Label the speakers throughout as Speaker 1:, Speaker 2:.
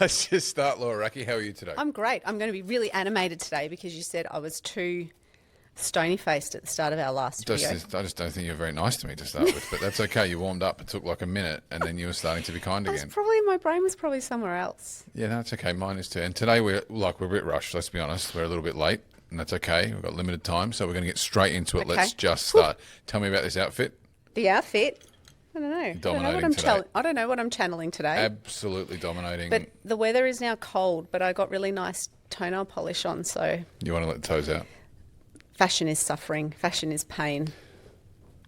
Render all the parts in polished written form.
Speaker 1: Let's just start, Laura. Racky, how are you today?
Speaker 2: I'm great. I'm going to be really animated today because you said I was too stony-faced at the start of our last video.
Speaker 1: I just don't think you're very nice to me to start with, but that's okay. You warmed up. It took like a minute, and then you were starting to be kind again.
Speaker 2: My brain was probably somewhere else.
Speaker 1: Yeah, no, it's okay. Mine is too. And today we're a bit rushed. Let's be honest. We're a little bit late, and that's okay. We've got limited time, so we're going to get straight into it.
Speaker 2: Okay.
Speaker 1: Let's just start. Tell me about this outfit.
Speaker 2: The outfit? I don't know.
Speaker 1: Dominating today.
Speaker 2: I don't know what I'm channeling today.
Speaker 1: Absolutely dominating.
Speaker 2: But the weather is now cold, but I got really nice toenail polish on, so...
Speaker 1: You want to let the toes out?
Speaker 2: Fashion is suffering. Fashion is pain.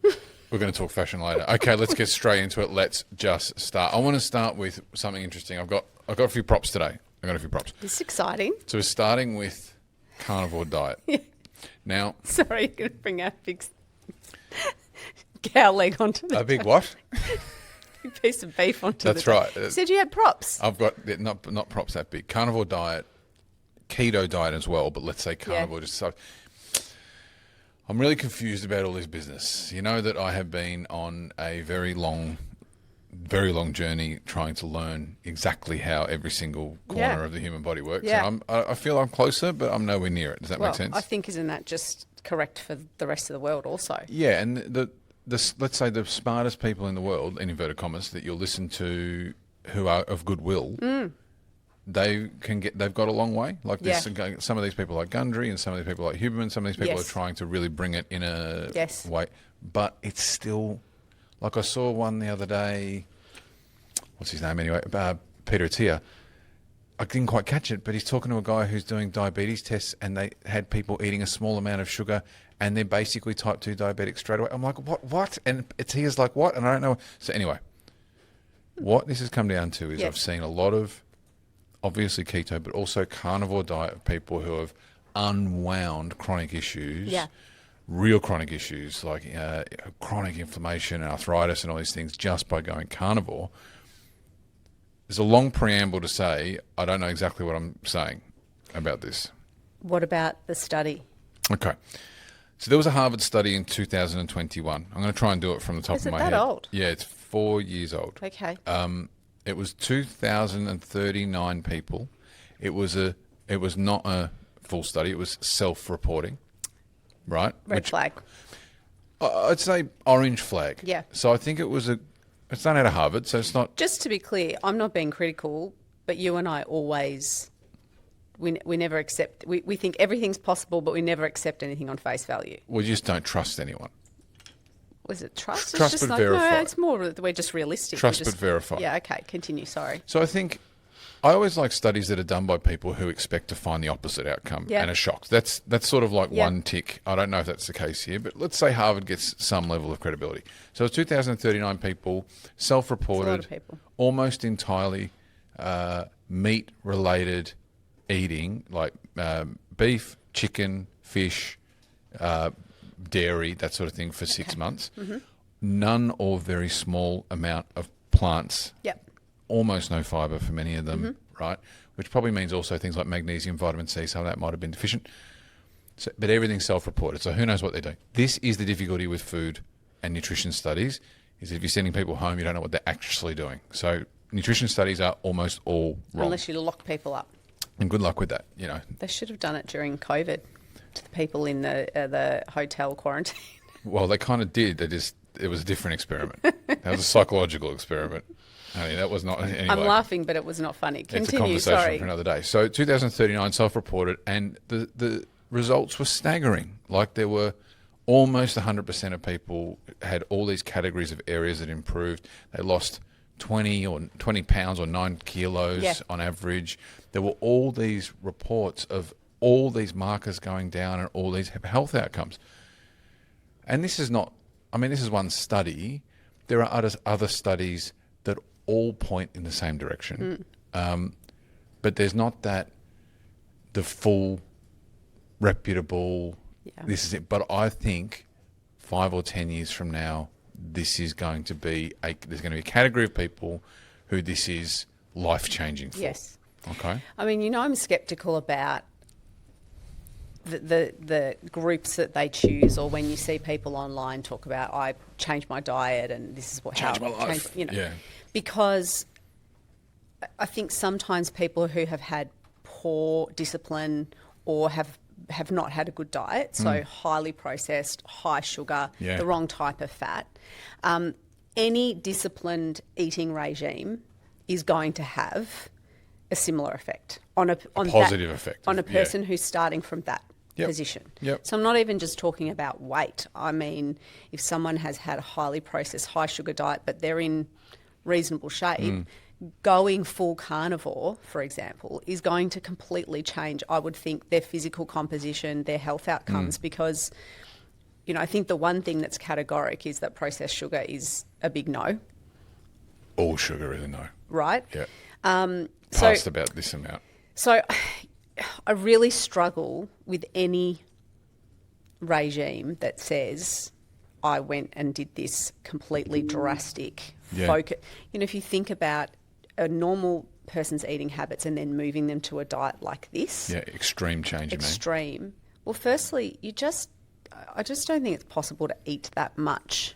Speaker 1: We're going to talk fashion later. Okay, let's get straight into it. Let's just start. I want to start with something interesting. I've got a few props today.
Speaker 2: This is exciting.
Speaker 1: So we're starting with carnivore diet. Now...
Speaker 2: Sorry, you're going to bring out a big cow leg onto the
Speaker 1: A big what?
Speaker 2: big piece of beef onto
Speaker 1: That's
Speaker 2: the
Speaker 1: right.
Speaker 2: You said you had props.
Speaker 1: I've got not props that big. Carnivore diet, keto diet as well, but let's say carnivore. Just so I'm really confused about all this business. You know that I have been on a very long journey trying to learn exactly how every single corner of the human body works.
Speaker 2: Yeah.
Speaker 1: And I feel I'm closer, but I'm nowhere near it. Does that make sense?
Speaker 2: I think isn't that just correct for the rest of the world also?
Speaker 1: Yeah, and let's say the smartest people in the world, in inverted commas, that you'll listen to who are of goodwill, they've got a long way. Like this, some of these people like Gundry and some of these people like Huberman, some of these people are trying to really bring it in a way. But it's still, like I saw one the other day, what's his name anyway? Peter Attia. I didn't quite catch it, but he's talking to a guy who's doing diabetes tests and they had people eating a small amount of sugar and they're basically type 2 diabetic straight away. I'm like, what? And Attia's like, what? And I don't know. So anyway, what this has come down to is I've seen a lot of, obviously keto, but also carnivore diet of people who have unwound chronic issues, real chronic issues like chronic inflammation, arthritis and all these things just by going carnivore. There's a long preamble to say I don't know exactly what I'm saying about this.
Speaker 2: What about the study?
Speaker 1: Okay. So there was a Harvard study in 2021. I'm going to try and do it from the top of my head. Is it that
Speaker 2: old?
Speaker 1: Yeah, it's 4 years old.
Speaker 2: Okay.
Speaker 1: It was 2,039 people. It was not a full study. It was self-reporting, right?
Speaker 2: Red flag.
Speaker 1: I'd say orange flag.
Speaker 2: Yeah.
Speaker 1: So I think it's done out of Harvard, so it's not...
Speaker 2: Just to be clear, I'm not being critical, but you and I always... We never accept... We think everything's possible, but we never accept anything on face value.
Speaker 1: We just don't trust anyone.
Speaker 2: Was it trust?
Speaker 1: Trust
Speaker 2: it's just
Speaker 1: but verify.
Speaker 2: No, it's more that we're just realistic.
Speaker 1: Trust but verify.
Speaker 2: Yeah, okay, continue, sorry.
Speaker 1: So I think... I always like studies that are done by people who expect to find the opposite outcome and are shocked. That's sort of like one tick. I don't know if that's the case here, but let's say Harvard gets some level of credibility. So it's 2,039 people, self-reported, almost entirely meat-related eating, like beef, chicken, fish, dairy, that sort of thing for 6 months. Mm-hmm. None or very small amount of plants.
Speaker 2: Yep.
Speaker 1: Almost no fibre for many of them, right? Which probably means also things like magnesium, vitamin C, some of that might have been deficient. So, but everything's self-reported, so who knows what they're doing. This is the difficulty with food and nutrition studies, is if you're sending people home, you don't know what they're actually doing. So nutrition studies are almost all wrong.
Speaker 2: Unless you lock people up.
Speaker 1: And good luck with that, you know.
Speaker 2: They should have done it during COVID to the people in the hotel quarantine.
Speaker 1: Well, they kind of did. It was a different experiment. That was a psychological experiment. I mean, that was not... Anyway,
Speaker 2: I'm laughing, but it was not funny. Continue,
Speaker 1: it's a conversation for another day. So 2039 self-reported, and the results were staggering. Like there were almost 100% of people had all these categories of areas that improved. They lost 20 pounds or 9 kilos on average. There were all these reports of all these markers going down and all these health outcomes. And this is not... I mean, this is one study. There are other studies that all point in the same direction. But there's not the full, reputable, this is it. But I think 5 or 10 years from now, this is going to be there's going to be a category of people who this is life-changing for.
Speaker 2: Yes.
Speaker 1: Okay.
Speaker 2: I mean, you know, I'm sceptical about the groups that they choose, or when you see people online talk about, I changed my diet and this is how
Speaker 1: Changed my life.
Speaker 2: because I think sometimes people who have had poor discipline or have not had a good diet, so highly processed, high sugar, the wrong type of fat, any disciplined eating regime is going to have a similar effect on a
Speaker 1: positive effect
Speaker 2: on a person who's starting from that position. So I'm not even just talking about weight. I mean, if someone has had a highly processed, high sugar diet, but they're in reasonable shape, going full carnivore, for example, is going to completely change, I would think, their physical composition, their health outcomes, because, you know, I think the one thing that's categoric is that processed sugar is a big no.
Speaker 1: All sugar is a no.
Speaker 2: Right?
Speaker 1: Yeah. Past about this amount.
Speaker 2: So I really struggle with any regime that says I went and did this completely drastic focus. You know, if you think about a normal person's eating habits and then moving them to a diet like this.
Speaker 1: Yeah, extreme change,
Speaker 2: Extreme. Well, firstly, I just don't think it's possible to eat that much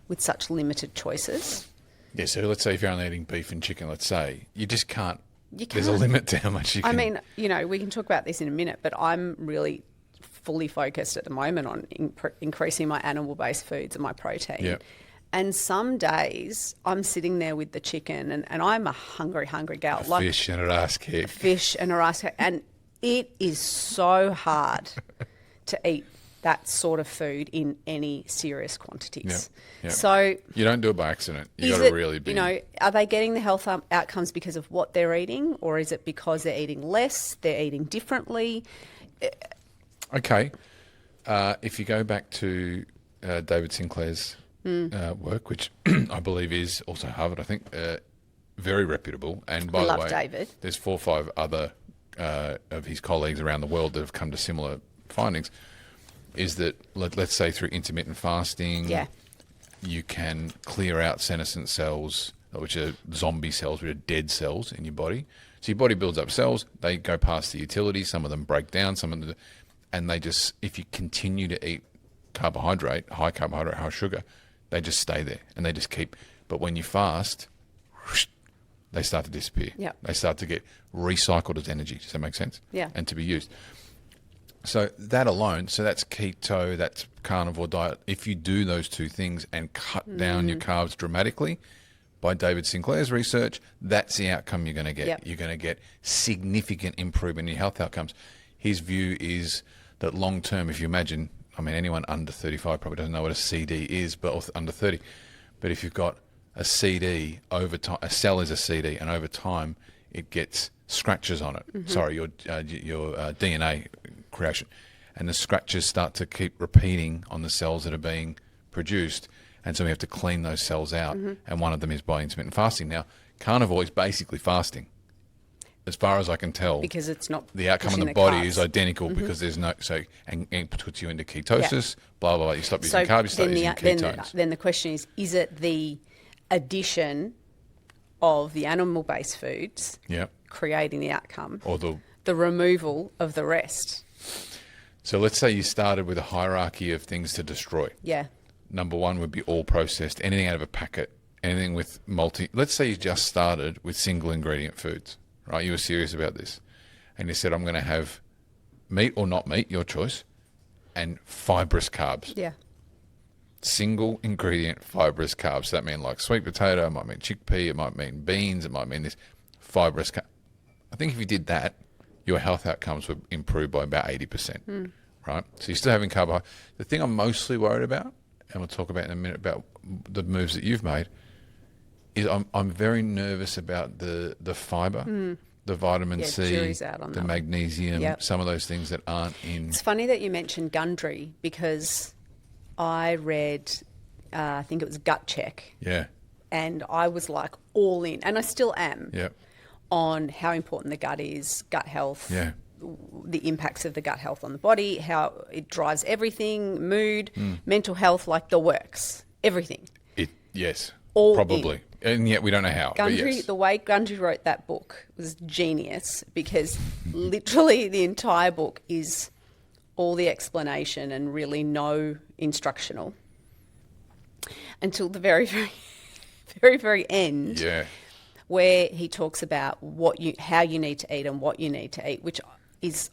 Speaker 2: with such limited choices.
Speaker 1: Yeah, so let's say if you're only eating beef and chicken, let's say, you just can't. There's a limit to how much you can.
Speaker 2: I mean, you know, we can talk about this in a minute, but I'm really fully focused at the moment on increasing my animal-based foods and my protein.
Speaker 1: Yeah.
Speaker 2: And some days I'm sitting there with the chicken and I'm a hungry gal.
Speaker 1: Fish and a ass kick.
Speaker 2: Fish and a ass kick. And it is so hard to eat that sort of food in any serious quantities.
Speaker 1: Yeah.
Speaker 2: So
Speaker 1: you don't do it by accident. You got to really be.
Speaker 2: You know, are they getting the health outcomes because of what they're eating, or is it because they're eating less, they're eating differently?
Speaker 1: Okay. If you go back to David Sinclair's work, which I believe is also Harvard, I think, very reputable. And by the way,
Speaker 2: David.
Speaker 1: There's 4 or 5 other of his colleagues around the world that have come to similar findings. Is that, let's say through intermittent fasting, you can clear out senescent cells, which are zombie cells, which are dead cells in your body. So your body builds up cells, they go past the utility, some of them break down, and they just, if you continue to eat high carbohydrate, high sugar, they just stay there and they just keep. But when you fast, whoosh, they start to disappear.
Speaker 2: Yep.
Speaker 1: They start to get recycled as energy. Does that make sense?
Speaker 2: Yeah.
Speaker 1: And to be used. So that alone, so that's keto, that's carnivore diet. If you do those 2 things and cut down your carbs dramatically, by David Sinclair's research, that's the outcome you're going to get.
Speaker 2: Yep.
Speaker 1: You're going to get significant improvement in your health outcomes. His view is that long term, if you imagine, I mean, anyone under 35 probably doesn't know what a CD is, but under 30. But if you've got a CD over time, a cell is a CD, and over time it gets scratches on it. Sorry, your DNA creation, and the scratches start to keep repeating on the cells that are being produced, and so we have to clean those cells out, and one of them is by intermittent fasting. Now, carnivore is basically fasting, as far as I can tell,
Speaker 2: because it's not
Speaker 1: the outcome on the body is identical, because there's no and it puts you into ketosis, blah blah blah. You stop using carbs, you start using ketones.
Speaker 2: Then the question is it the addition of the animal-based foods creating the outcome,
Speaker 1: or
Speaker 2: the removal of the rest?
Speaker 1: So let's say you started with a hierarchy of things to destroy.
Speaker 2: Yeah.
Speaker 1: Number 1 would be all processed, anything out of a packet, anything with let's say you just started with single ingredient foods, right? You were serious about this. And you said, I'm going to have meat or not meat, your choice, and fibrous carbs.
Speaker 2: Yeah.
Speaker 1: Single ingredient fibrous carbs. So that means like sweet potato, it might mean chickpea, it might mean beans, it might mean this fibrous carb. I think if you did that, your health outcomes would improve by about 80%, right? So you're still having carbohydrate. The thing I'm mostly worried about, and we'll talk about in a minute about the moves that you've made, is I'm very nervous about the fibre, the vitamin C,
Speaker 2: jury's out on
Speaker 1: the
Speaker 2: that
Speaker 1: magnesium, some of those things that aren't in.
Speaker 2: It's funny that you mentioned Gundry, because I read, I think it was Gut Check.
Speaker 1: Yeah.
Speaker 2: And I was like all in, and I still am.
Speaker 1: Yeah.
Speaker 2: On how important the gut is, gut health, the impacts of the gut health on the body, how it drives everything, mood, mental health, like the works, everything.
Speaker 1: Yes,
Speaker 2: all
Speaker 1: probably. And yet we don't know how.
Speaker 2: Gundry, the way Gundry wrote that book was genius, because literally the entire book is all the explanation and really no instructional until the very, very, very, very end.
Speaker 1: Yeah.
Speaker 2: where he talks about how you need to eat and what you need to eat, which is,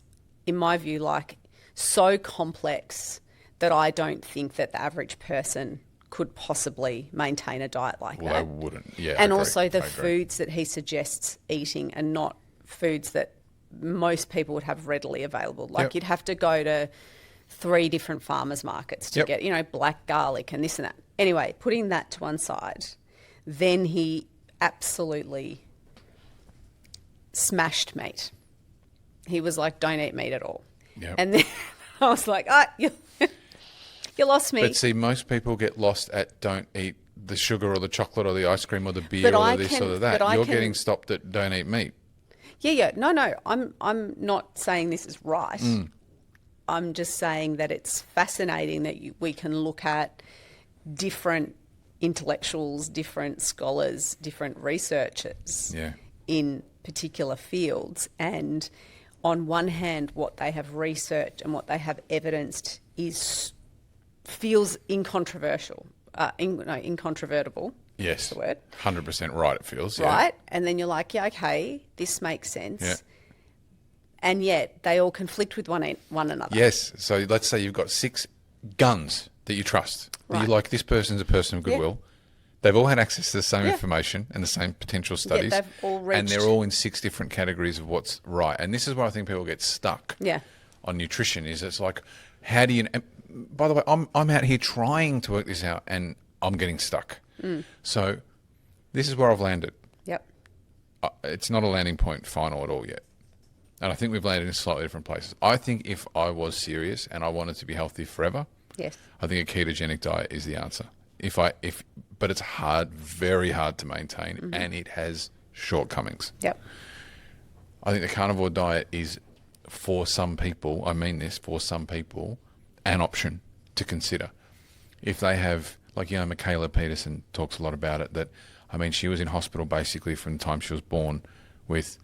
Speaker 2: in my view, like so complex that I don't think that the average person could possibly maintain a diet like that.
Speaker 1: Well, they wouldn't. Yeah,
Speaker 2: and also the foods that he suggests eating are not foods that most people would have readily available. Like you'd have to go to 3 different farmers markets to get, black garlic and this and that. Anyway, putting that to one side, then he absolutely smashed meat. He was like, don't eat meat at all. Yep. And then I was like, you lost me.
Speaker 1: But see, most people get lost at don't eat the sugar or the chocolate or the ice cream or the beer or this or that. You're getting stopped at don't eat meat.
Speaker 2: Yeah. No. I'm not saying this is right. I'm just saying that it's fascinating that we can look at different intellectuals, different scholars, different researchers in particular fields, and on one hand, what they have researched and what they have evidenced feels incontrovertible. Incontrovertible.
Speaker 1: Yes,
Speaker 2: that's the word.
Speaker 1: 100% right. It feels
Speaker 2: right, and then you're like, yeah, okay, this makes sense. Yeah. And yet they all conflict with one another.
Speaker 1: Yes. So let's say you've got 6 guns that you trust. Right. You're like, this person's a person of goodwill. Yeah. They've all had access to the same information and the same potential studies.
Speaker 2: Yeah, they've all reached...
Speaker 1: And they're all in 6 different categories of what's right. And this is where I think people get stuck on nutrition, is it's like, how do you... By the way, I'm out here trying to work this out and I'm getting stuck. So this is where I've landed.
Speaker 2: Yep.
Speaker 1: It's not a landing point final at all yet. And I think we've landed in slightly different places. I think if I was serious and I wanted to be healthy forever, I think a ketogenic diet is the answer. But it's hard, very hard to maintain, and it has shortcomings.
Speaker 2: Yep.
Speaker 1: I think the carnivore diet is, for some people, for some people, an option to consider. If they have, like, Michaela Peterson talks a lot about it, she was in hospital basically from the time she was born with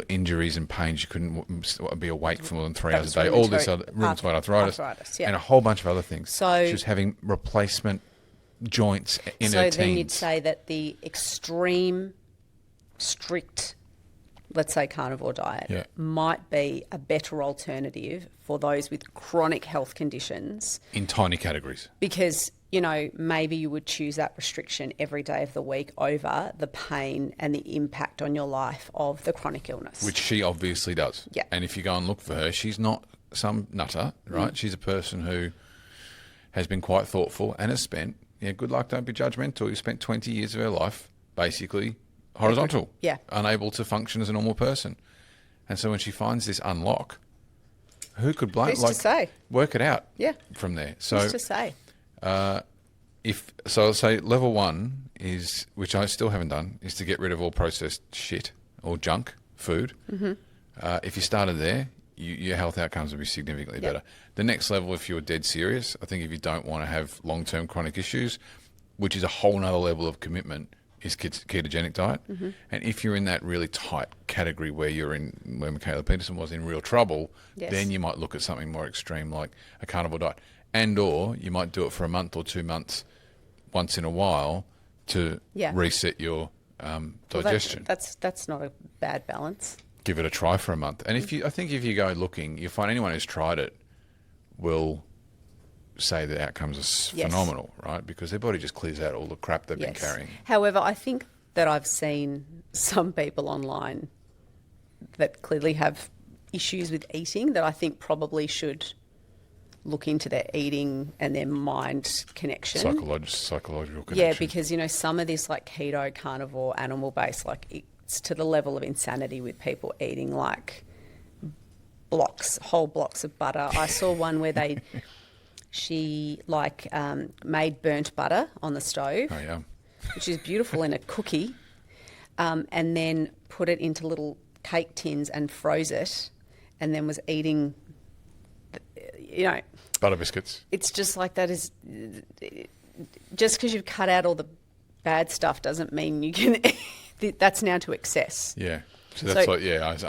Speaker 1: injuries and pains. She couldn't be awake for more than 3 hours a day. All this other rheumatoid arthritis and a whole bunch of other things. So she was having replacement joints in her teens. So then
Speaker 2: you'd say that the extreme, strict, let's say carnivore diet might be a better alternative for those with chronic health conditions.
Speaker 1: In tiny categories.
Speaker 2: Because, maybe you would choose that restriction every day of the week over the pain and the impact on your life of the chronic illness.
Speaker 1: Which she obviously does.
Speaker 2: Yeah.
Speaker 1: And if you go and look for her, she's not some nutter, right? She's a person who has been quite thoughtful and has spent, good luck, don't be judgmental. You spent 20 years of her life basically horizontal, unable to function as a normal person. And so when she finds this unlock, who could blame?
Speaker 2: Who's to say?
Speaker 1: Work it out from there. So,
Speaker 2: who's to say?
Speaker 1: I'll say level 1 is, which I still haven't done, is to get rid of all processed shit or junk food. If you started there, your health outcomes would be significantly better. The next level, if you're dead serious, I think if you don't want to have long-term chronic issues, which is a whole nother level of commitment, is ketogenic diet. And if you're in that really tight category where Michaela Peterson was in real trouble, then you might look at something more extreme like a carnivore diet. And or you might do it for a month or 2 months once in a while to reset your digestion.
Speaker 2: That's not a bad balance.
Speaker 1: Give it a try for a month. And I think if you go looking, you find anyone who's tried it will say the outcomes are phenomenal, right? Because their body just clears out all the crap they've been carrying.
Speaker 2: However, I think that I've seen some people online that clearly have issues with eating that I think probably should look into their eating and their mind connection.
Speaker 1: Psychological connection.
Speaker 2: Yeah, because, some of this like keto, carnivore, animal-based, like it's to the level of insanity with people eating like whole blocks of butter. I saw one where she made burnt butter on the stove, which is beautiful in a cookie, and then put it into little cake tins and froze it, and then was eating,
Speaker 1: butter biscuits.
Speaker 2: It's just like that is, just because you've cut out all the bad stuff doesn't mean you can, that's now to excess.
Speaker 1: Yeah. So that's I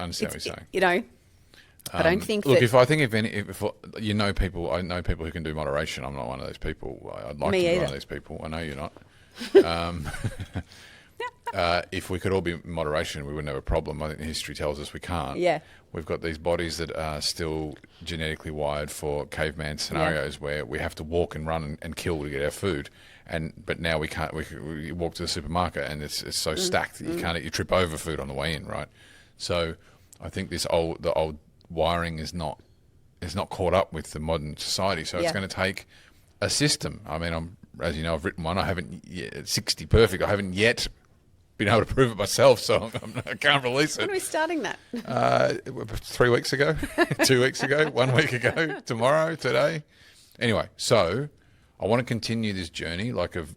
Speaker 1: understand what you're saying.
Speaker 2: I don't think
Speaker 1: look, if I know people who can do moderation. I'm not one of those people. I'd like to be one of those people. I know you're not. if we could all be in moderation, we wouldn't have a problem. I think history tells us we can't.
Speaker 2: Yeah.
Speaker 1: We've got these bodies that are still genetically wired for caveman scenarios where we have to walk and run and kill to get our food. But now we can't. We walk to the supermarket and it's so stacked that you trip over food on the way in, right? So I think the old wiring is not caught up with the modern society. So it's going to take a system. I mean, as you know, I've written one. I haven't yet, 60 perfect. I haven't yet been able to prove it myself, so I can't release it.
Speaker 2: When are we starting that?
Speaker 1: 3 weeks ago, 2 weeks ago, 1 week ago, tomorrow, today. Anyway, so I want to continue this journey, like of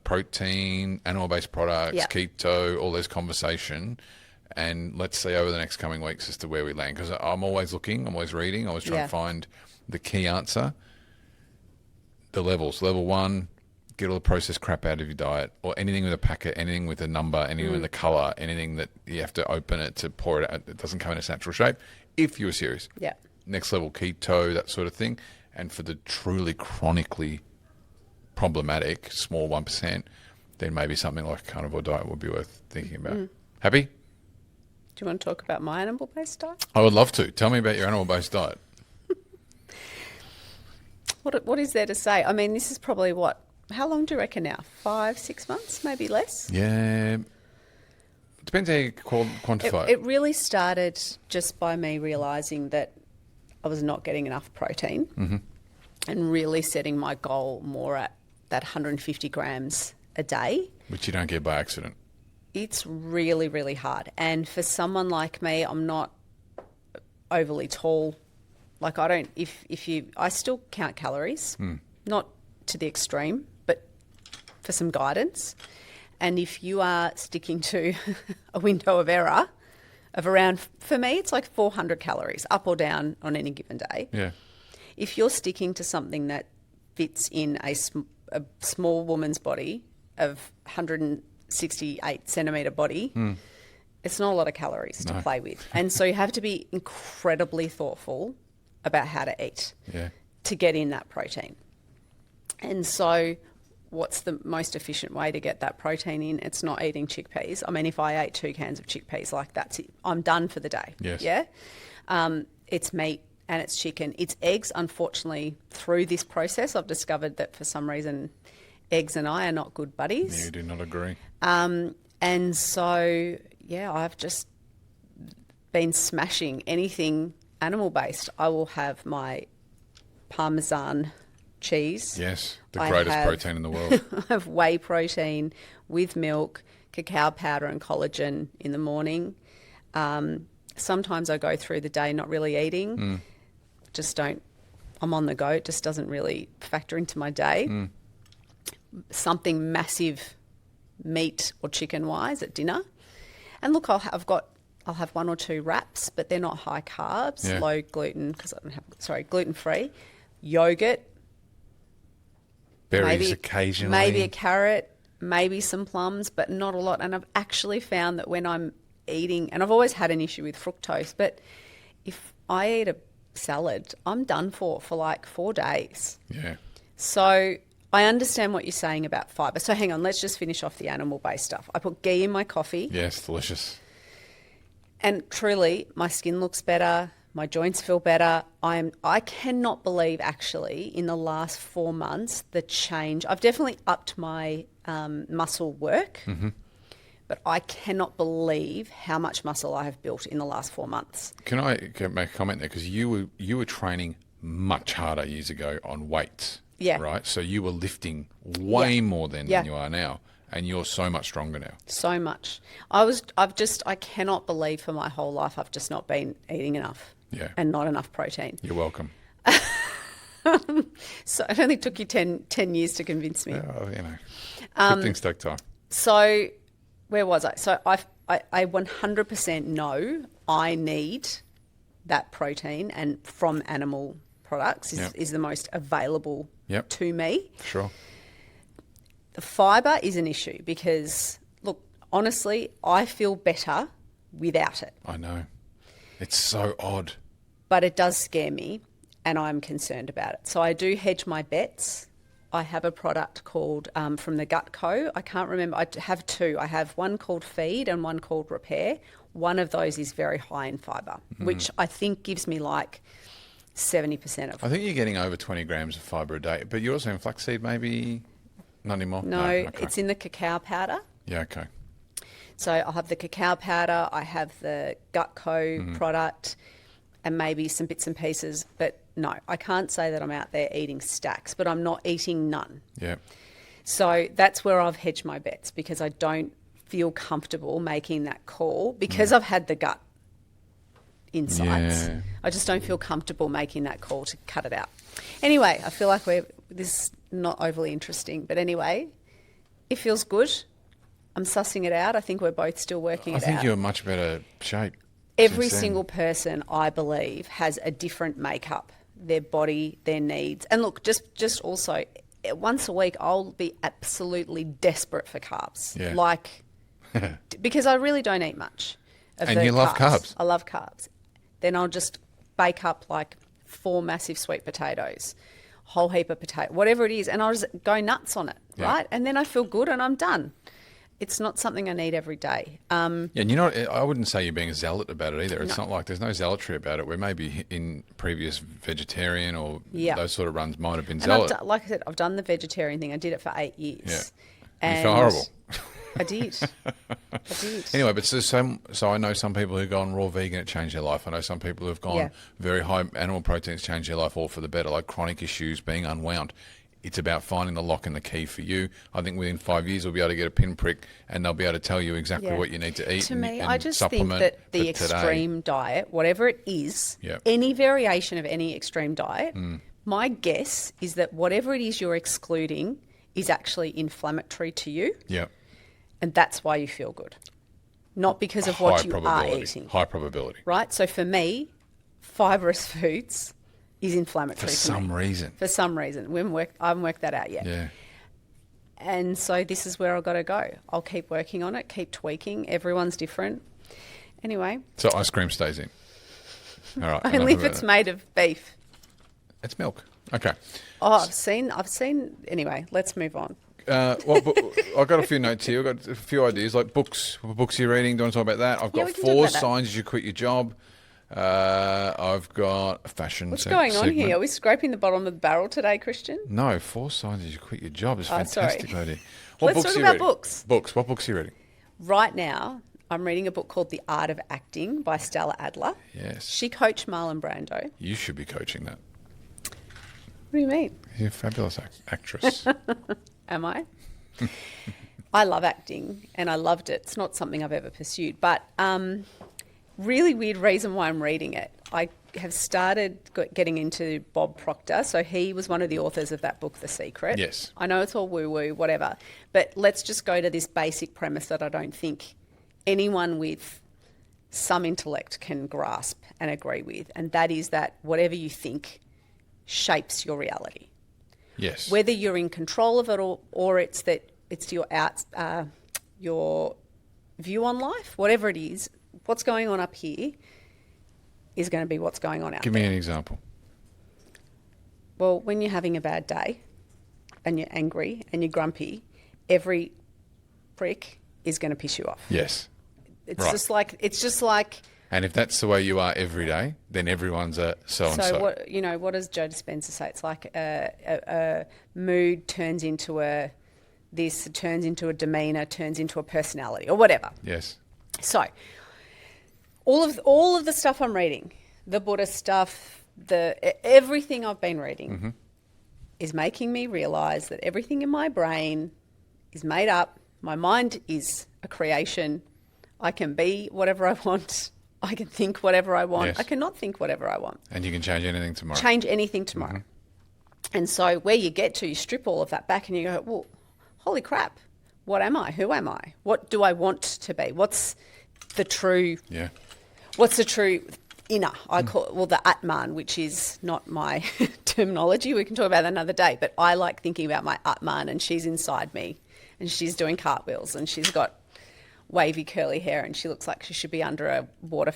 Speaker 1: protein, animal-based products, keto, all this conversation, and let's see over the next coming weeks as to where we land. Because I'm always looking, I'm always reading, I always trying to find the key answer. The levels. Level 1, get all the processed crap out of your diet, or anything with a packet, anything with a number, anything with a colour, anything that you have to open it to pour it out. It doesn't come in its natural shape, if you're serious.
Speaker 2: Yeah.
Speaker 1: Next level, keto, that sort of thing. And for the truly chronically problematic, small 1%, then maybe something like a carnivore diet would be worth thinking about. Happy?
Speaker 2: Do you want to talk about my animal-based diet?
Speaker 1: I would love to. Tell me about your animal-based diet.
Speaker 2: What is there to say? I mean, this is probably how long do you reckon now? 5, 6 months, maybe less?
Speaker 1: Yeah. Depends how you quantify it.
Speaker 2: It really started just by me realising that I was not getting enough protein and really setting my goal more at that 150 grams a day.
Speaker 1: Which you don't get by accident.
Speaker 2: It's really, really hard. And for someone like me, I'm not overly tall. Like I still count calories, not to the extreme, but for some guidance. And if you are sticking to a window of error of around, for me, it's like 400 calories, up or down on any given day.
Speaker 1: Yeah.
Speaker 2: If you're sticking to something that fits in a small woman's body of 168 centimetre body, it's not a lot of calories to play with. And so you have to be incredibly thoughtful about how to eat to get in that protein. And so what's the most efficient way to get that protein in? It's not eating chickpeas. I mean, if I ate 2 cans of chickpeas, like that's it. I'm done for the day.
Speaker 1: Yes.
Speaker 2: Yeah? It's meat and it's chicken. It's eggs, unfortunately, through this process, I've discovered that for some reason eggs and I are not good buddies.
Speaker 1: You do not agree.
Speaker 2: And so, I've just been smashing anything animal-based. I will have my Parmesan cheese.
Speaker 1: Yes, the greatest protein in the world.
Speaker 2: I have whey protein with milk, cacao powder and collagen in the morning. Sometimes I go through the day not really eating. I'm on the go. It just doesn't really factor into my day. Something massive meat or chicken-wise at dinner. And look, I'll have 1 or 2 wraps, but they're not high carbs, low gluten, gluten-free. Yogurt.
Speaker 1: Berries occasionally.
Speaker 2: Maybe a carrot, maybe some plums, but not a lot. And I've actually found that when I'm eating, and I've always had an issue with fructose, but if I eat a salad, I'm done for like 4 days.
Speaker 1: Yeah.
Speaker 2: So I understand what you're saying about fibre. So hang on, let's just finish off the animal-based stuff. I put ghee in my coffee.
Speaker 1: Yes, delicious.
Speaker 2: And truly, my skin looks better. My joints feel better. I cannot believe, actually, in the last 4 months, the change. I've definitely upped my muscle work, but I cannot believe how much muscle I have built in the last 4 months.
Speaker 1: Can I make a comment there? Because you were training much harder years ago on weights, right? So you were lifting way more than you are now. And you're so much stronger now. So
Speaker 2: much. I cannot believe for my whole life I've just not been eating enough.
Speaker 1: Yeah.
Speaker 2: And not enough protein.
Speaker 1: You're welcome.
Speaker 2: So it only took you 10 years to convince me.
Speaker 1: Good things take time.
Speaker 2: So where was I? So I 100% know I need that protein, and from animal products is the most available to me.
Speaker 1: Sure.
Speaker 2: The fibre is an issue because, look, honestly, I feel better without it.
Speaker 1: I know. It's so odd.
Speaker 2: But it does scare me, and I'm concerned about it. So I do hedge my bets I have a product called from the Gut Co. I can't remember. I have two. I have one called Feed and one called Repair. One of those is very high in fibre, which I think gives me like 70% of.
Speaker 1: I think you're getting over 20 grams of fibre a day, but you're also in flaxseed, maybe not anymore?
Speaker 2: No, okay. It's in the cacao powder.
Speaker 1: Yeah, okay.
Speaker 2: So I'll have the cacao powder, I have the Gut Co. product, and maybe some bits and pieces. But no, I can't say that I'm out there eating stacks, but I'm not eating none.
Speaker 1: Yeah.
Speaker 2: So that's where I've hedged my bets, because I don't feel comfortable making that call because I've had the gut insights.
Speaker 1: Yeah.
Speaker 2: I just don't feel comfortable making that call to cut it out. Anyway, I feel like this is not overly interesting, but anyway, it feels good. I'm sussing it out. I think we're both still working it out.
Speaker 1: I think you're in much better shape.
Speaker 2: Every single person, I believe, has a different makeup, their body, their needs. And look, just also, once a week, I'll be absolutely desperate for carbs.
Speaker 1: Yeah.
Speaker 2: Like, because I really don't eat much of
Speaker 1: and you love carbs.
Speaker 2: I love carbs. Then I'll just bake up like 4 massive sweet potatoes, whole heap of potato, whatever it is, and I'll just go nuts on it, right? And then I feel good and I'm done. It's not something I need every day.
Speaker 1: And I wouldn't say you're being a zealot about it either. It's not like there's no zealotry about it, where maybe in previous vegetarian or those sort of runs might have been zealot.
Speaker 2: Like I said, I've done the vegetarian thing. I did it for 8 years.
Speaker 1: Yeah.
Speaker 2: And
Speaker 1: you feel horrible.
Speaker 2: I did.
Speaker 1: Anyway, but so I know some people who go on raw vegan, it changed their life. I know some people who have gone very high animal proteins, changed their life all for the better, like chronic issues, being unwound. It's about finding the lock and the key for you. I think within 5 years we'll be able to get a pinprick and they'll be able to tell you exactly what you need to eat.
Speaker 2: To me,
Speaker 1: and
Speaker 2: I just think that the extreme diet, whatever it is, any variation of any extreme diet, my guess is that whatever it is you're excluding is actually inflammatory to you.
Speaker 1: Yeah.
Speaker 2: And that's why you feel good. Not because of what you are eating.
Speaker 1: High probability.
Speaker 2: Right? So for me, fibrous foods is inflammatory
Speaker 1: for some reason.
Speaker 2: For some reason. I haven't worked that out yet.
Speaker 1: Yeah.
Speaker 2: And so this is where I've got to go. I'll keep working on it, keep tweaking. Everyone's different. Anyway.
Speaker 1: So ice cream stays in. All right.
Speaker 2: Only if it's made of beef.
Speaker 1: It's milk. Okay.
Speaker 2: Oh, I've seen. Anyway, let's move on.
Speaker 1: I've got a few notes here. I've got a few ideas, like books. What books are you reading? Do you want to talk about that? I've got 4 signs you should quit your job. I've got a fashion
Speaker 2: What's going on here? Are we scraping the bottom of the barrel today, Christian?
Speaker 1: No, 4 signs you should quit your job is fantastic idea.
Speaker 2: Let's talk about books.
Speaker 1: Books. What books are you reading?
Speaker 2: Right now, I'm reading a book called The Art of Acting by Stella Adler.
Speaker 1: Yes.
Speaker 2: She coached Marlon Brando.
Speaker 1: You should be coaching that.
Speaker 2: What do you mean?
Speaker 1: You're a fabulous actress.
Speaker 2: Am I? I love acting and I loved it. It's not something I've ever pursued, but really weird reason why I'm reading it. I have started getting into Bob Proctor. So he was one of the authors of that book, The Secret.
Speaker 1: Yes.
Speaker 2: I know it's all woo-woo, whatever, but let's just go to this basic premise that I don't think anyone with some intellect can grasp and agree with, and that is that whatever you think shapes your reality.
Speaker 1: Yes.
Speaker 2: Whether you're in control of it or it's your view on life, whatever it is, what's going on up here is going to be what's going on out there.
Speaker 1: Give me an example.
Speaker 2: Well, when you're having a bad day and you're angry and you're grumpy, every prick is going to piss you off.
Speaker 1: Yes.
Speaker 2: It's just like.
Speaker 1: And if that's the way you are every day, then everyone's a so-and-so.
Speaker 2: So what does Joe Dispenza say? It's like a mood turns into a demeanour, turns into a personality or whatever.
Speaker 1: Yes.
Speaker 2: So all of the stuff I'm reading, the Buddhist stuff, everything I've been reading is making me realise that everything in my brain is made up. My mind is a creation. I can be whatever I want. I can think whatever I want.
Speaker 1: Yes.
Speaker 2: I cannot think whatever I want.
Speaker 1: And you can change anything tomorrow.
Speaker 2: And so where you get to, you strip all of that back and you go, well, holy crap, what am I? Who am I? What do I want to be? What's the true inner? I call it, the Atman, which is not my terminology. We can talk about that another day. But I like thinking about my Atman, and she's inside me and she's doing cartwheels and she's got wavy curly hair and she looks like she should be under a water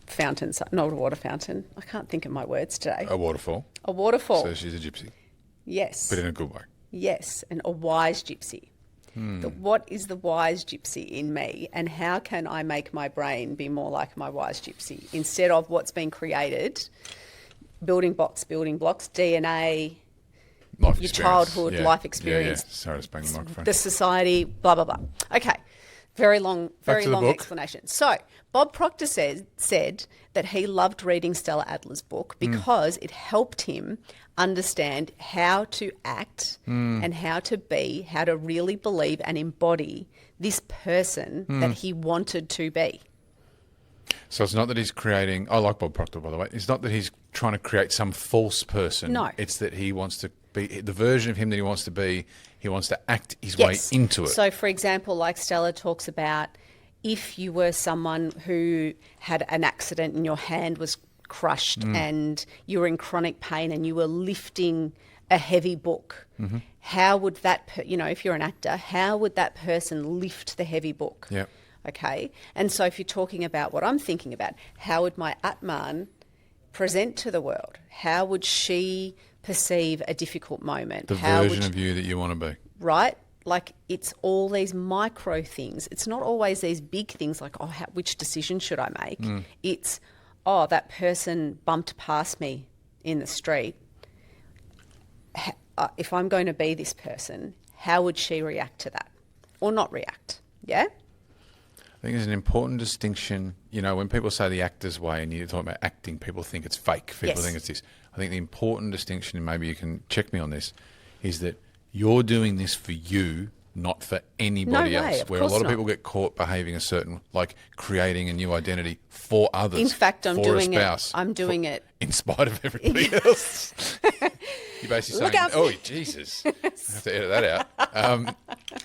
Speaker 2: fountain. Not a water fountain. I can't think of my words today.
Speaker 1: A waterfall.
Speaker 2: A waterfall.
Speaker 1: So she's a gypsy.
Speaker 2: Yes.
Speaker 1: But in a good way.
Speaker 2: Yes, and a wise gypsy. What is the wise gypsy in me, and how can I make my brain be more like my wise gypsy instead of what's been created, building blocks, DNA, your childhood, life experience.
Speaker 1: Yeah. Sorry to bang the microphone.
Speaker 2: The society, blah, blah, blah. Okay, very long explanation. So Bob Proctor said that he loved reading Stella Adler's book because it helped him understand how to act and how to really believe and embody this person that he wanted to be.
Speaker 1: So it's not that he's creating... I like Bob Proctor, by the way. It's not that he's trying to create some false person.
Speaker 2: No.
Speaker 1: It's that he wants to be... The version of him that he wants to be, he wants to act his way into it.
Speaker 2: So, for example, like Stella talks about, if you were someone who had an accident and your hand was crushed and you were in chronic pain and you were lifting a heavy book, how would that, if you're an actor, how would that person lift the heavy book?
Speaker 1: Yeah.
Speaker 2: Okay. And so if you're talking about what I'm thinking about, how would my Atman present to the world? How would she perceive a difficult moment?
Speaker 1: The version of you that you want to be.
Speaker 2: Right? Like, it's all these micro things. It's not always these big things like, which decision should I make? It's, that person bumped past me in the street. If I'm going to be this person, how would she react to that? Or not react? Yeah?
Speaker 1: I think there's an important distinction. When people say the actor's way and you're talking about acting, people think it's fake. People think it's this. I think the important distinction, and maybe you can check me on this, is that you're doing this for you, not for anybody else. Where a lot of people get caught behaving a certain, like creating a new identity for others.
Speaker 2: In fact, I'm doing it
Speaker 1: in spite of everybody else. You're basically saying, "Oh, Jesus, I have to edit that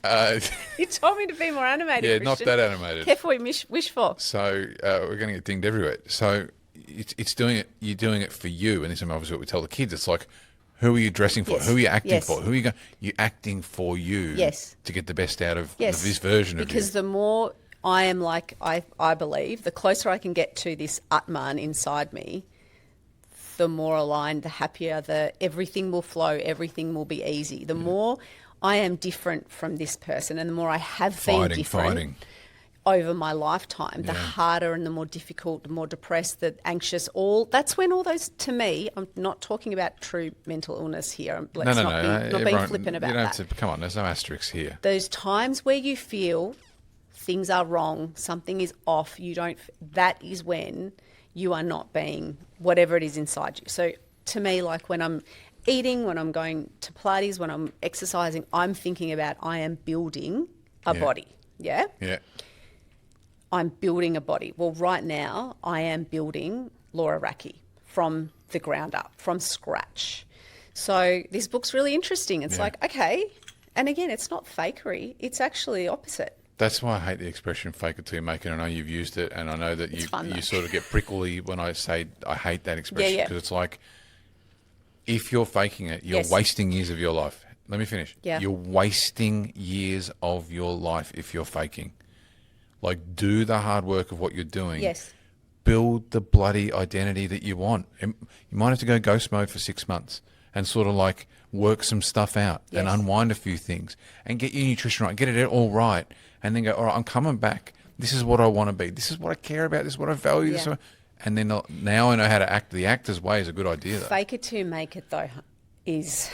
Speaker 1: out."
Speaker 2: You told me to be more animated.
Speaker 1: Yeah,
Speaker 2: Christian.
Speaker 1: not that animated.
Speaker 2: Careful, we wish for.
Speaker 1: So we're going to get dinged everywhere. So it's doing it. You're doing it for you, and this is obviously what we tell the kids. It's like, who are you dressing for? Who are you acting for? Who are you going? You're acting for you. To get the best out of this version of you.
Speaker 2: Because the more I am like I believe, the closer I can get to this Atman inside me, the more aligned, the happier, everything will flow, everything will be easy. The more I am different from this person, and the more I have been different over my lifetime, the harder and the more difficult, the more depressed, the anxious, that's when all those, to me, I'm not talking about true mental illness here. Let's not be flippant about that.
Speaker 1: Come on, there's no asterisks here.
Speaker 2: Those times where you feel things are wrong, something is off, that is when you are not being whatever it is inside you. So to me, like when I'm eating, when I'm going to Pilates, when I'm exercising, I'm thinking about I am building a body. Yeah?
Speaker 1: Yeah.
Speaker 2: I'm building a body. Well, right now I am building Laura Racky from the ground up, from scratch. So this book's really interesting. It's like, okay, and again, it's not fakery. It's actually opposite.
Speaker 1: That's why I hate the expression "fake it till you make it." I know you've used it, and I know that you sort of get prickly when I say I hate that expression because it's like, if you're faking it, you're wasting years of your life. Let me finish.
Speaker 2: Yeah.
Speaker 1: You're wasting years of your life if you're faking. Like, do the hard work of what you're doing.
Speaker 2: Yes.
Speaker 1: Build the bloody identity that you want. You might have to go ghost mode for 6 months and sort of like work some stuff out and unwind a few things and get your nutrition right, get it all right, and then go, all right, I'm coming back. This is what I want to be. This is what I care about. This is what I value. This is and then now I know how to act. The actor's way is a good idea, though.
Speaker 2: Fake it to make it, though, is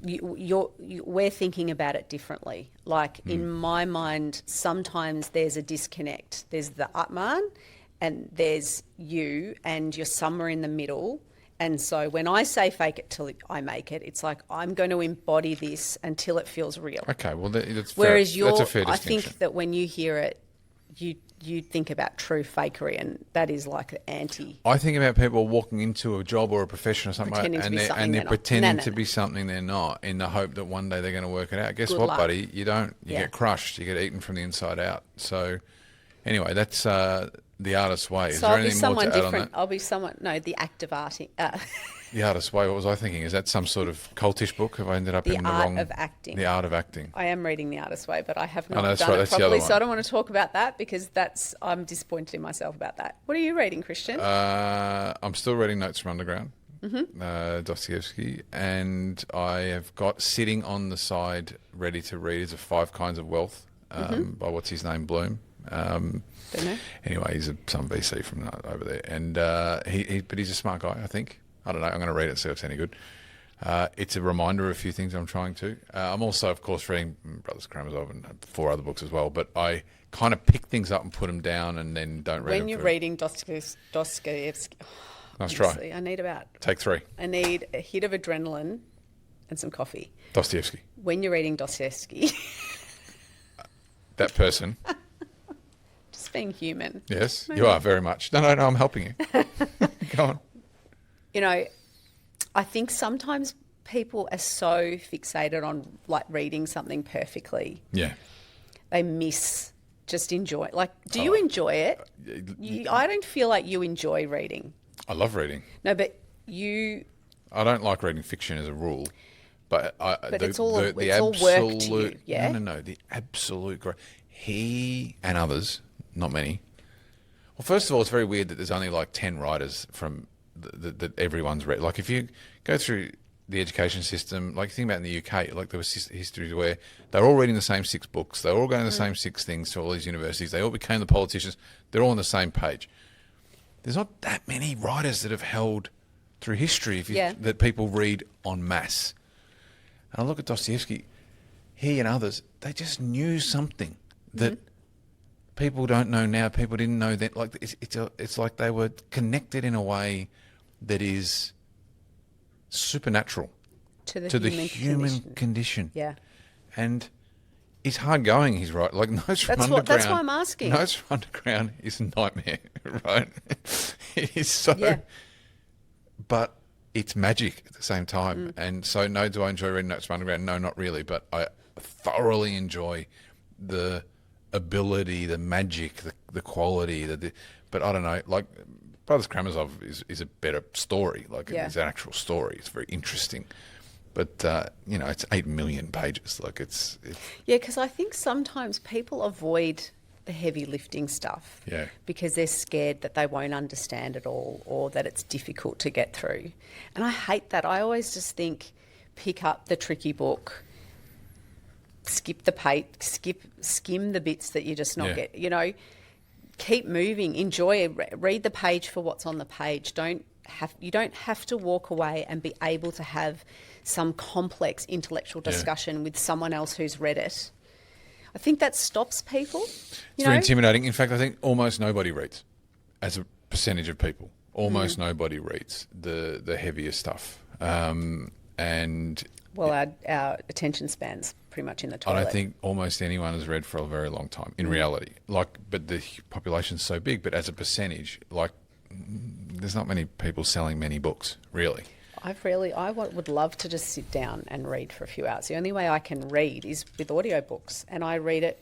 Speaker 2: we're thinking about it differently. Like in my mind, sometimes there's a disconnect. There's the Atman and there's you, and you're somewhere in the middle. And so when I say fake it till I make it, it's like I'm going to embody this until it feels real.
Speaker 1: Okay, well, that's
Speaker 2: fair. Whereas
Speaker 1: that's a fair distinction.
Speaker 2: I think that when you hear it, you think about true fakery, and that is like the anti.
Speaker 1: I think about people walking into a job or a profession or something and they're pretending to be something they're not, in the hope that one day they're going to work it out. Guess what, buddy? You don't. You get crushed. You get eaten from the inside out. So anyway, that's the artist's way. Is
Speaker 2: so
Speaker 1: there
Speaker 2: I'll be
Speaker 1: anything
Speaker 2: someone
Speaker 1: more to add
Speaker 2: different.
Speaker 1: on that?
Speaker 2: I'll be someone. No, the act of arting.
Speaker 1: The Artist's Way, what was I thinking? Is that some sort of cultish book? Have I ended up in the wrong...
Speaker 2: The Art of Acting.
Speaker 1: The Art of Acting.
Speaker 2: I am reading The Artist's Way, but I have not
Speaker 1: that's
Speaker 2: done
Speaker 1: right,
Speaker 2: it
Speaker 1: that's the
Speaker 2: properly,
Speaker 1: other
Speaker 2: so I
Speaker 1: one.
Speaker 2: don't want to talk about that because I'm disappointed in myself about that. What are you reading, Christian?
Speaker 1: I'm still reading Notes from Underground. Dostoevsky, and I have got sitting on the side ready to read is 5 Kinds of Wealth by what's his name, Bloom.
Speaker 2: Don't know.
Speaker 1: Anyway, he's some VC from over there, and but he's a smart guy, I think. I don't know. I'm going to read it and see if it's any good. It's a reminder of a few things I'm trying to. I'm also, of course, reading Brothers Karamazov and 4 other books as well, but I kind of pick things up and put them down and then don't read them.
Speaker 2: When you're reading Dostoevsky,
Speaker 1: nice try. Take 3.
Speaker 2: I need a hit of adrenaline and some coffee.
Speaker 1: Dostoevsky.
Speaker 2: When you're reading Dostoevsky.
Speaker 1: That person.
Speaker 2: Just being human.
Speaker 1: Yes, you are very much. No, I'm helping you. Go on.
Speaker 2: You know, I think sometimes people are so fixated on like reading something perfectly.
Speaker 1: Yeah.
Speaker 2: They miss just enjoy. Like, do you enjoy it? I don't feel like you enjoy reading.
Speaker 1: I love reading.
Speaker 2: No, but you...
Speaker 1: I don't like reading fiction as a rule, but
Speaker 2: it's all work to you, yeah?
Speaker 1: No, the absolute great... He and others, not many. Well, first of all, it's very weird that there's only like 10 writers from that everyone's read. Like if you go through the education system, like think about in the UK, like there was histories where they're all reading the same 6 books, they're all going to the same 6 things to all these universities, they all became the politicians, they're all on the same page. There's not that many writers that have held through history that people read en masse. And I look at Dostoevsky, he and others, they just knew something that people don't know now. People didn't know that. Like it's like they were connected in a way that is supernatural
Speaker 2: to the
Speaker 1: human condition.
Speaker 2: Yeah, and
Speaker 1: it's hard going. He's right. Like Notes from Underground.
Speaker 2: That's why I'm asking.
Speaker 1: Notes from Underground is a nightmare, right? It is so. Yeah. But it's magic at the same time. And so, no, do I enjoy reading Notes from Underground? No, not really. But I thoroughly enjoy the ability, the magic, the quality. But I don't know. Like Brothers Karamazov is a better story. Like it's an actual story. It's very interesting. But it's 8 million pages. Like it's
Speaker 2: because I think sometimes people avoid the heavy lifting stuff because they're scared that they won't understand it all or that it's difficult to get through. And I hate that. I always just think pick up the tricky book, skip the page, skim the bits that you just not get, keep moving, enjoy it, read the page for what's on the page. You don't have to walk away and be able to have some complex intellectual discussion with someone else who's read it. I think that stops people.
Speaker 1: It's very intimidating. In fact, I think almost nobody reads as a percentage of people. Almost nobody reads the heavier stuff.
Speaker 2: Our attention span's pretty much in the toilet.
Speaker 1: I don't think almost anyone has read for a very long time in reality. But the population's so big, but as a percentage, there's not many people selling many books, really.
Speaker 2: I would love to just sit down and read for a few hours. The only way I can read is with audiobooks, and I read it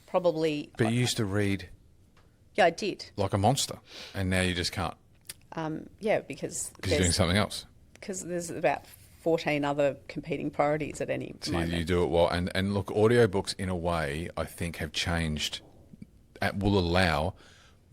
Speaker 2: probably...
Speaker 1: But you used to read...
Speaker 2: Yeah, I did.
Speaker 1: Like a monster, and now you just can't.
Speaker 2: Because
Speaker 1: you're doing something else.
Speaker 2: Because there's about 14 other competing priorities at any moment.
Speaker 1: You do it well. And look, audiobooks in a way, I think, have changed, will allow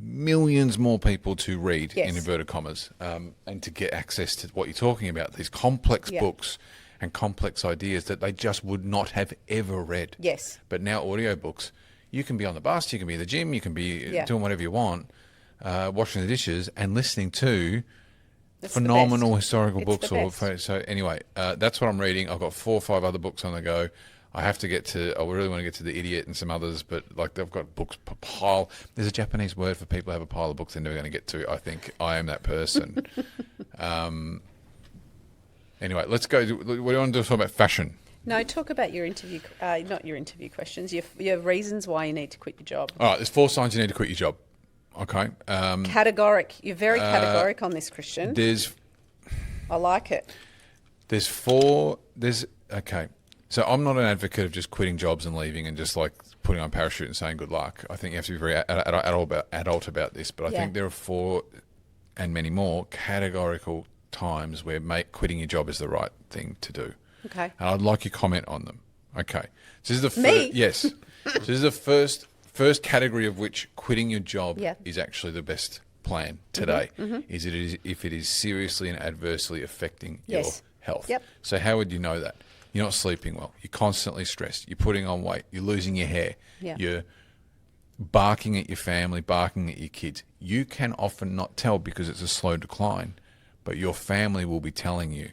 Speaker 1: millions more people to read, in inverted commas, and to get access to what you're talking about, these complex books and complex ideas that they just would not have ever read.
Speaker 2: Yes.
Speaker 1: But now audiobooks, you can be on the bus, you can be in the gym, you can be doing whatever you want, washing the dishes and listening to phenomenal historical books. So anyway, that's what I'm reading. I've got 4 or 5 other books on the go. I really want to get to The Idiot and some others, but they've got books per pile. There's a Japanese word for people who have a pile of books they're never going to get to. I think I am that person. Anyway, let's go. What do you want to do? Talk about fashion?
Speaker 2: No, talk about your interview, not your interview questions, your reasons why you need to quit your job. All
Speaker 1: right, there's 4 signs you need to quit your job. Okay.
Speaker 2: Categoric. You're very categoric on this, Christian. I like it.
Speaker 1: Okay. So I'm not an advocate of just quitting jobs and leaving and just like putting on a parachute and saying good luck. I think you have to be very adult about this. But I think there are 4 and many more categorical times where quitting your job is the right thing to do.
Speaker 2: Okay.
Speaker 1: And I'd like your comment on them. Okay. So this is the
Speaker 2: Me?
Speaker 1: Yes. So this is the first category of which quitting your job is actually the best plan today is if it is seriously and adversely affecting your health.
Speaker 2: Yep.
Speaker 1: So how would you know that? You're not sleeping well. You're constantly stressed. You're putting on weight. You're losing your hair.
Speaker 2: Yeah.
Speaker 1: You're barking at your family, barking at your kids. You can often not tell because it's a slow decline, but your family will be telling you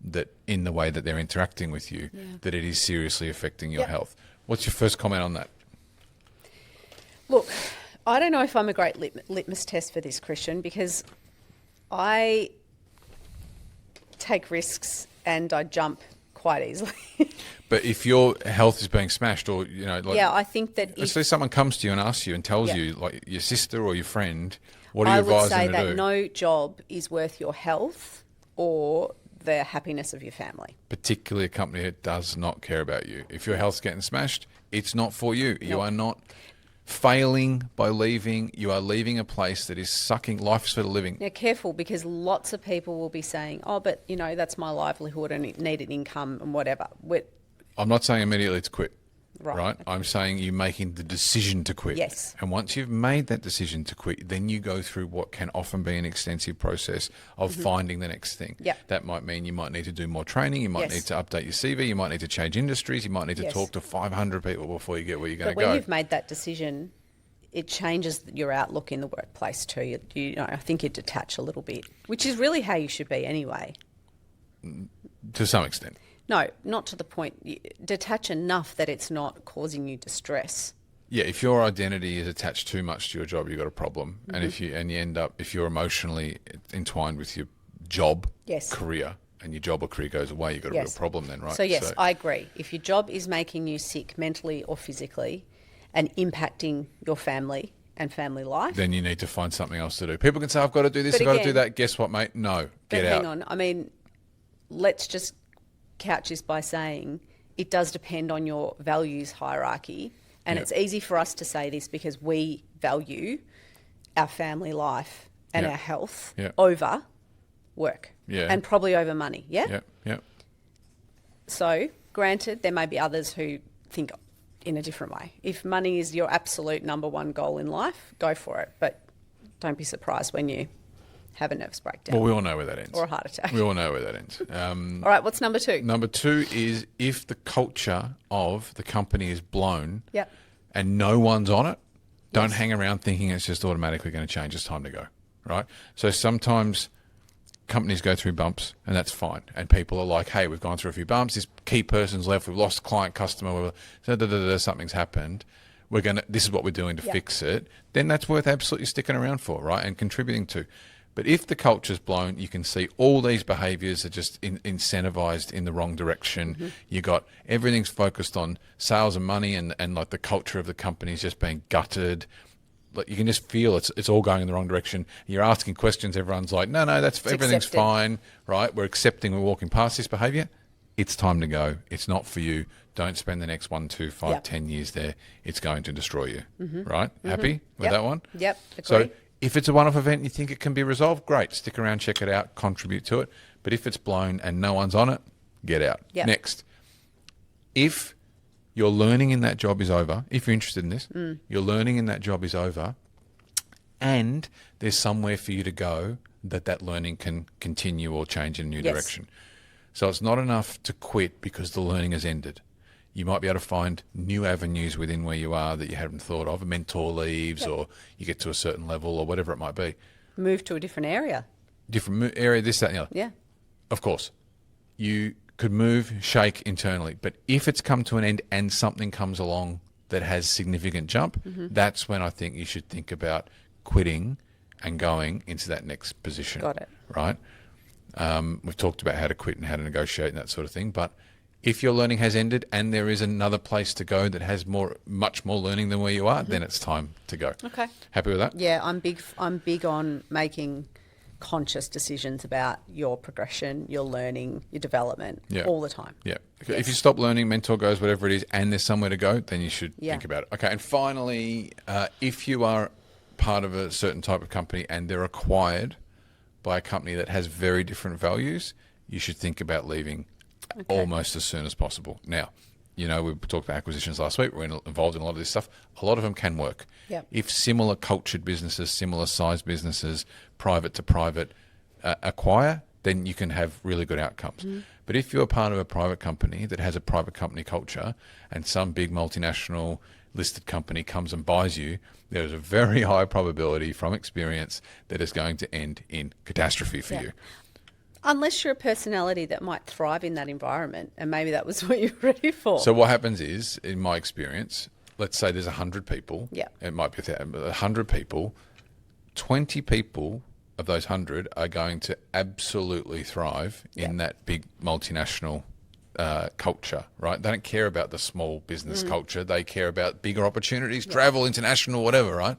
Speaker 1: that in the way that they're interacting with you, that it is seriously affecting your health. What's your first comment on that?
Speaker 2: Look, I don't know if I'm a great litmus test for this, Christian, because I take risks and I jump quite easily.
Speaker 1: But if your health is being smashed, or
Speaker 2: I think that
Speaker 1: let's say someone comes to you and asks you and tells you, like your sister or your friend, what are you advising to do?
Speaker 2: I would say that no job is worth your health or the happiness of your family.
Speaker 1: Particularly a company that does not care about you. If your health's getting smashed, it's not for you. You are not failing by leaving. You are leaving a place that is sucking life for the living.
Speaker 2: Now, careful, because lots of people will be saying, oh, but, that's my livelihood and it needed income and whatever.
Speaker 1: I'm not saying immediately to quit, right? I'm saying you're making the decision to quit.
Speaker 2: Yes.
Speaker 1: And once you've made that decision to quit, then you go through what can often be an extensive process of finding the next thing.
Speaker 2: Yep.
Speaker 1: That might mean you might need to do more training, you might need to update your CV, you might need to change industries, you might need to talk to 500 people before you get where you're going to go.
Speaker 2: But when you've made that decision, it changes your outlook in the workplace too. I think you detach a little bit, which is really how you should be anyway.
Speaker 1: To some extent.
Speaker 2: No, not to the point. Detach enough that it's not causing you distress.
Speaker 1: Yeah, if your identity is attached too much to your job, you've got a problem. And if you end up, if you're emotionally entwined with your job, career, and your job or career goes away, you've got a real problem then, right?
Speaker 2: So yes, I agree. If your job is making you sick mentally or physically and impacting your family and family life,
Speaker 1: then you need to find something else to do. People can say, I've got to do this, I've got to do that. Guess what, mate? No, get out.
Speaker 2: Hang on. I mean, let's just couch this by saying it does depend on your values hierarchy. And it's easy for us to say this because we value our family life and our health over work and probably over money. Yeah?
Speaker 1: Yeah.
Speaker 2: So, granted, there may be others who think in a different way. If money is your absolute number one goal in life, go for it. But don't be surprised when you have a nervous breakdown.
Speaker 1: Well, we all know where that ends.
Speaker 2: Or a heart attack.
Speaker 1: We all know where that ends.
Speaker 2: All right, what's number two?
Speaker 1: Number two is if the culture of the company is blown and no one's on it, don't hang around thinking it's just automatically going to change. It's time to go, right? So sometimes companies go through bumps and that's fine. And people are like, hey, we've gone through a few bumps. This key person's left. We've lost client, customer. Something's happened. This is what we're doing to fix it. Then that's worth absolutely sticking around for, right? And contributing to. But if the culture's blown, you can see all these behaviours are just incentivized in the wrong direction. You got everything's focused on sales and money, and like the culture of the company is just being gutted. Like you can just feel it's all going in the wrong direction. You're asking questions. Everyone's like, no, everything's fine, right? We're accepting. We're walking past this behaviour. It's time to go. It's not for you. Don't spend the next 1, 2, 5, 10 years there. It's going to destroy you, right? Happy with that one?
Speaker 2: Yep. Agree.
Speaker 1: So if it's a one-off event and you think it can be resolved, great. Stick around, check it out, contribute to it. But if it's blown and no one's on it, get out.
Speaker 2: Yep.
Speaker 1: Next, if your learning in that job is over, if you're interested in this, your learning in that job is over and there's somewhere for you to go that learning can continue or change in a new direction. So it's not enough to quit because the learning has ended. You might be able to find new avenues within where you are that you hadn't thought of, mentor leaves or you get to a certain level or whatever it might be.
Speaker 2: Move to a different area.
Speaker 1: Different area, this, that, and the other.
Speaker 2: Yeah.
Speaker 1: Of course. You could move, shake internally. But if it's come to an end and something comes along that has significant jump, that's when I think you should think about quitting and going into that next position.
Speaker 2: Got it.
Speaker 1: Right? We've talked about how to quit and how to negotiate and that sort of thing. But if your learning has ended and there is another place to go that has much more learning than where you are, then it's time to go.
Speaker 2: Okay.
Speaker 1: Happy with that?
Speaker 2: Yeah, I'm big on making conscious decisions about your progression, your learning, your development all the time.
Speaker 1: Yeah. Okay. If you stop learning, mentor goes, whatever it is, and there's somewhere to go, then you should think about it. Okay. And finally, if you are part of a certain type of company and they're acquired by a company that has very different values, you should think about leaving almost as soon as possible. Now, we talked about acquisitions last week. We're involved in a lot of this stuff. A lot of them can work.
Speaker 2: Yep.
Speaker 1: If similar cultured businesses, similar sized businesses, private to private, acquire, then you can have really good outcomes. But if you're part of a private company that has a private company culture and some big multinational listed company comes and buys you, there's a very high probability from experience that it's going to end in catastrophe for you.
Speaker 2: Unless you're a personality that might thrive in that environment, and maybe that was what you were ready for.
Speaker 1: So what happens is, in my experience, let's say there's 100 people.
Speaker 2: Yeah.
Speaker 1: It might be 100 people. 20 people of those 100 are going to absolutely thrive in that big multinational culture, right? They don't care about the small business culture. They care about bigger opportunities, travel, international, whatever, right?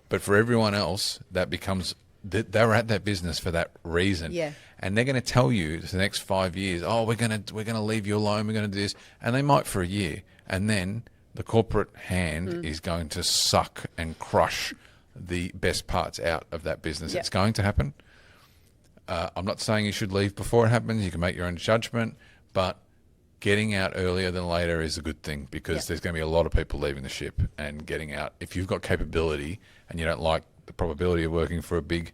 Speaker 1: But for everyone else, that becomes, they're at that business for that reason.
Speaker 2: Yeah.
Speaker 1: And they're going to tell you for the next 5 years, oh, we're going to leave you alone, we're going to do this. And they might for a year. And then the corporate hand is going to suck and crush the best parts out of that business. It's going to happen. I'm not saying you should leave before it happens. You can make your own judgment. But getting out earlier than later is a good thing, because there's going to be a lot of people leaving the ship, and getting out, if you've got capability and you don't like the probability of working for a big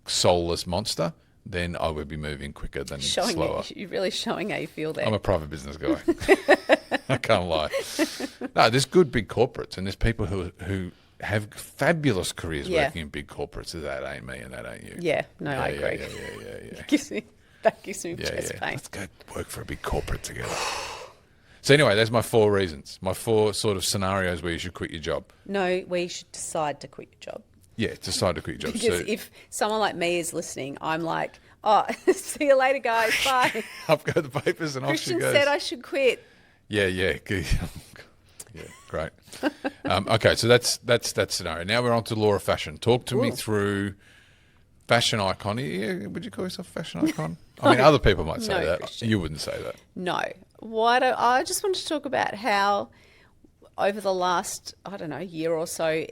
Speaker 1: soulless monster, then I would be moving quicker than slower.
Speaker 2: You're really showing how you feel there.
Speaker 1: I'm a private business guy. I can't lie. No, there's good big corporates, and there's people who have fabulous careers working in big corporates. That ain't me and that ain't you.
Speaker 2: Yeah, no, I agree.
Speaker 1: Yeah.
Speaker 2: That gives me chest pain.
Speaker 1: Let's go work for a big corporate together. So anyway, there's my 4 reasons, my 4 sort of scenarios where you should quit your job.
Speaker 2: No, where you should decide to quit your job.
Speaker 1: Yeah, decide to quit your job.
Speaker 2: Because if someone like me is listening, I'm like, oh, see you later, guys. Bye.
Speaker 1: I've got the papers and
Speaker 2: Christian
Speaker 1: off she goes.
Speaker 2: said I should quit.
Speaker 1: Yeah. Yeah, great. Okay, so that's that scenario. Now we're on to law of fashion. Talk to me through fashion icon. Yeah, would you call yourself a fashion icon? I mean, other people might say that.
Speaker 2: Christian.
Speaker 1: You wouldn't say that.
Speaker 2: No. I just wanted to talk about how over the last, year or so,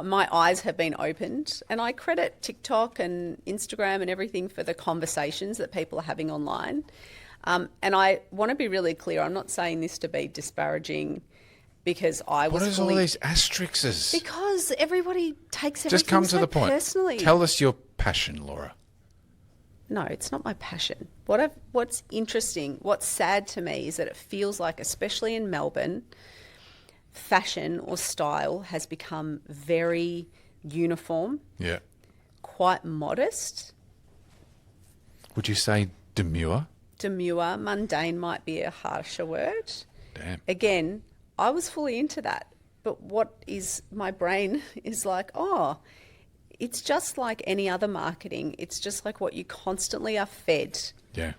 Speaker 2: my eyes have been opened, and I credit TikTok and Instagram and everything for the conversations that people are having online. And I want to be really clear. I'm not saying this to be disparaging, because I was.
Speaker 1: What is all these asterisks?
Speaker 2: Because everybody takes everything
Speaker 1: just come to the point.
Speaker 2: Personally.
Speaker 1: Tell us your passion, Laura.
Speaker 2: No, it's not my passion. What's interesting, what's sad to me is that it feels like, especially in Melbourne, fashion or style has become very uniform. Yeah. Quite modest.
Speaker 1: Would you say demure?
Speaker 2: Demure, mundane might be a harsher word.
Speaker 1: Damn.
Speaker 2: Again, I was fully into that. But my brain is like, it's just like any other marketing. It's just like what you constantly are fed. Yeah.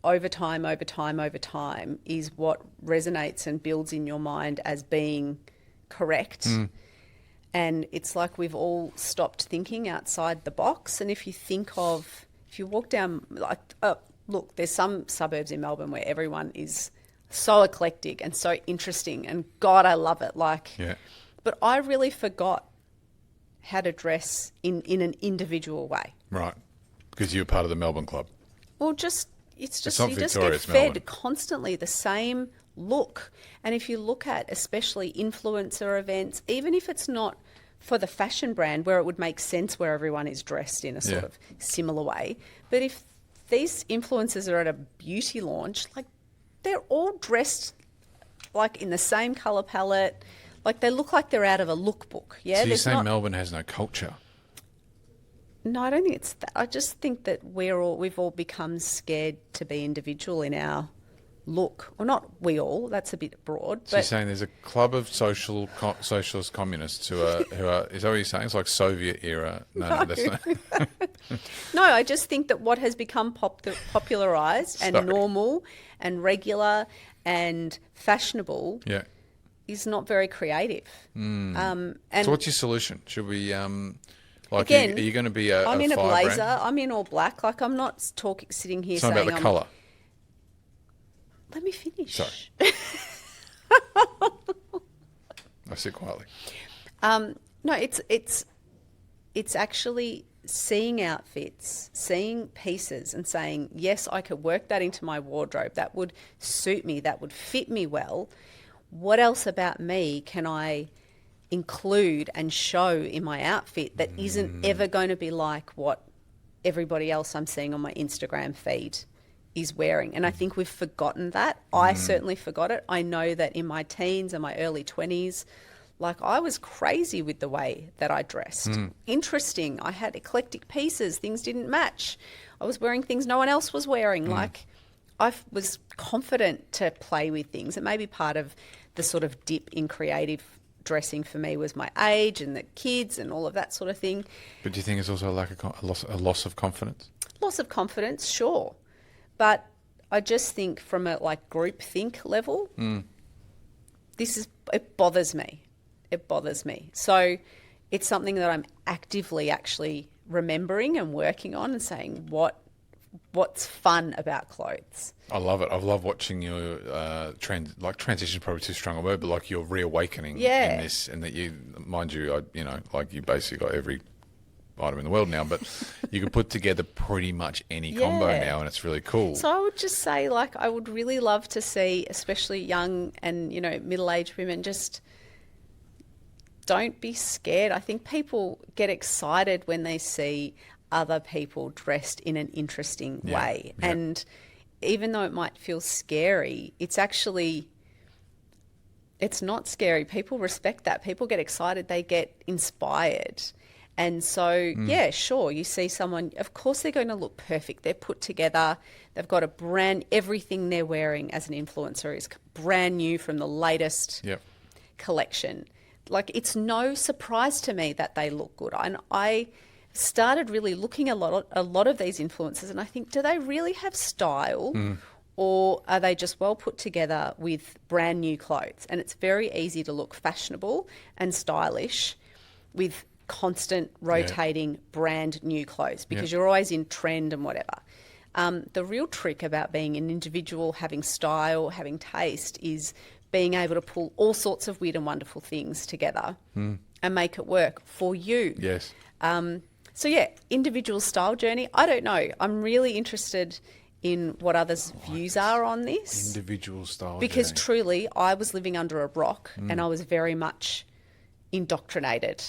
Speaker 2: Over time is what resonates and builds in your mind as being correct. And it's like we've all stopped thinking outside the box. And if you walk down, look, there's some suburbs in Melbourne where everyone is so eclectic and so interesting, and God, I love it. But I really forgot how to dress in an individual way. Right.
Speaker 1: Because you're part of the Melbourne Club.
Speaker 2: Well, you just get fed constantly the same look. And if you look at especially influencer events, even if it's not for the fashion brand where it would make sense where everyone is dressed in a sort of similar way, but if these influencers are at a beauty launch, they're all dressed in the same colour palette. They look like they're out of a lookbook. Yeah.
Speaker 1: So you're saying Melbourne has no culture?
Speaker 2: No, I don't think it's that. I just think that we've all become scared to be individual in our look. Well, not we all. That's a bit broad.
Speaker 1: So you're saying there's a club of socialist communists who are. Is that what you're saying? It's like Soviet era. No, that's not.
Speaker 2: No, I just think that what has become popularised and normal and regular and fashionable. Yeah. Is not very creative.
Speaker 1: And so what's your solution? Should we,
Speaker 2: again,
Speaker 1: are you going to be a
Speaker 2: I'm in a blazer.
Speaker 1: Brand?
Speaker 2: I'm in all black. I'm not sitting here saying...
Speaker 1: It's not about the colour.
Speaker 2: Let me finish.
Speaker 1: Sorry. I sit quietly.
Speaker 2: No, it's actually seeing outfits, seeing pieces and saying, yes, I could work that into my wardrobe. That would suit me. That would fit me well. What else about me can I include and show in my outfit that isn't ever going to be like what everybody else I'm seeing on my Instagram feed is wearing? And I think we've forgotten that. I certainly forgot it. I know that in my teens and my early 20s, like, I was crazy with the way that I dressed. Interesting. I had eclectic pieces. Things didn't match. I was wearing things no one else was wearing. Like, I was confident to play with things. It may be part of the sort of dip in creative dressing for me was my age and the kids and all of that sort of thing.
Speaker 1: But do you think it's also a loss of confidence?
Speaker 2: Loss of confidence, sure. But I just think from a like group think level, it bothers me. It bothers me. So it's something that I'm actively actually remembering and working on and saying what's fun about clothes.
Speaker 1: I love it. I love watching your transition, probably too strong a word, but like your reawakening in this, and that you, mind you, like you basically got every item in the world now, but you can put together pretty much any combo now, and it's really cool.
Speaker 2: So I would just say, like, I would really love to see, especially young and, middle-aged women, just don't be scared. I think people get excited when they see other people dressed in an interesting way. Yeah. And even though it might feel scary, it's not scary. People respect that. People get excited. They get inspired. And so, sure, you see someone, of course they're going to look perfect. They're put together. They've got everything they're wearing as an influencer is brand new from the latest collection. Like, it's no surprise to me that they look good. And I started really looking a lot of these influencers, and I think, do they really have style, or are they just well put together with brand new clothes? And it's very easy to look fashionable and stylish with constant rotating brand new clothes because you're always in trend and whatever. The real trick about being an individual, having style, having taste, is being able to pull all sorts of weird and wonderful things together and make it work for you.
Speaker 1: Yes.
Speaker 2: So, individual style journey. I don't know. I'm really interested in what others' views are on this.
Speaker 1: Individual style
Speaker 2: because
Speaker 1: journey.
Speaker 2: Truly, I was living under a rock and I was very much indoctrinated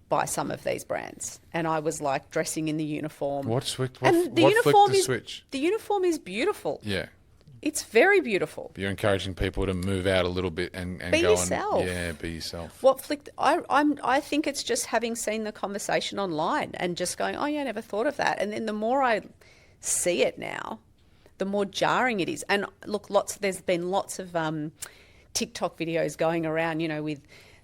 Speaker 2: by some of these brands. And I was like dressing in the uniform.
Speaker 1: What flicked
Speaker 2: the
Speaker 1: switch?
Speaker 2: The uniform is beautiful.
Speaker 1: Yeah.
Speaker 2: It's very beautiful.
Speaker 1: You're encouraging people to move out a little bit and
Speaker 2: be
Speaker 1: go
Speaker 2: yourself.
Speaker 1: Be yourself.
Speaker 2: What flicked? I think it's just having seen the conversation online and just going, oh yeah, I never thought of that. And then the more I see it now, the more jarring it is. And look, there's been lots of TikTok videos going around.